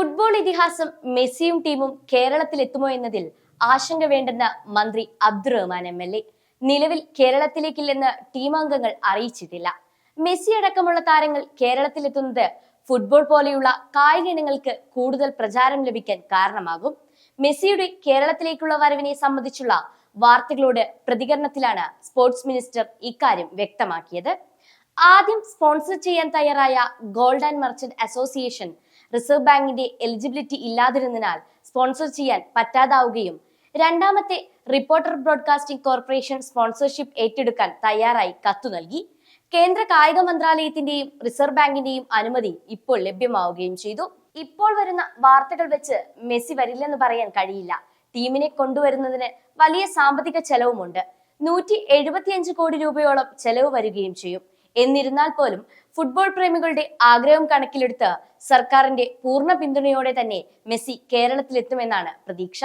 Football ഇതിഹാസം മെസ്സിയും ടീമും കേരളത്തിൽ എത്തുമോ എന്നതിൽ ആശങ്ക വേണ്ടെന്ന് മന്ത്രി അബ്ദുറഹ്മാൻ MLA. നിലവിൽ കേരളത്തിലേക്കില്ലെന്ന് ടീം അംഗങ്ങൾ അറിയിച്ചിട്ടില്ല. മെസ്സി അടക്കമുള്ള താരങ്ങൾ കേരളത്തിലെത്തുന്നത് ഫുട്ബോൾ പോലെയുള്ള കായിക ഇനങ്ങൾക്ക് കൂടുതൽ പ്രചാരം ലഭിക്കാൻ കാരണമാകും. മെസ്സിയുടെ കേരളത്തിലേക്കുള്ള വരവിനെ സംബന്ധിച്ചുള്ള വാർത്തകളോട് പ്രതികരണത്തിലാണ് സ്പോർട്സ് മിനിസ്റ്റർ ഇക്കാര്യം വ്യക്തമാക്കിയത്. ആദ്യം സ്പോൺസർ ചെയ്യാൻ തയ്യാറായ gold and merchant association reserve ബാങ്കിന്റെ എലിജിബിലിറ്റി ഇല്ലാതിരുന്നതിനാൽ സ്പോൺസർ ചെയ്യാൻ പറ്റാതാവുകയും രണ്ടാമത്തെ റിപ്പോർട്ടർ ബ്രോഡ്കാസ്റ്റിംഗ് കോർപ്പറേഷൻ സ്പോൺസർഷിപ്പ് ഏറ്റെടുക്കാൻ തയ്യാറായി കത്തു നൽകി. കേന്ദ്ര കായിക മന്ത്രാലയത്തിന്റെയും റിസർവ് ബാങ്കിന്റെയും അനുമതി ഇപ്പോൾ ലഭ്യമാവുകയും ചെയ്തു. ഇപ്പോൾ വരുന്ന വാർത്തകൾ വെച്ച് മെസ്സി വരില്ലെന്ന് പറയാൻ കഴിയില്ല. ടീമിനെ കൊണ്ടുവരുന്നതിന് വലിയ സാമ്പത്തിക ചെലവുമുണ്ട്. 175 കോടി രൂപയോളം ചെലവ് വരികയും ചെയ്യും. എന്നിരുന്നാൽ പോലും ഫുട്ബോൾ പ്രേമികളുടെ ആഗ്രഹം കണക്കിലെടുത്ത് സർക്കാരിന്റെ പൂർണ്ണ പിന്തുണയോടെ തന്നെ മെസ്സി കേരളത്തിലെത്തുമെന്നാണ് പ്രതീക്ഷ.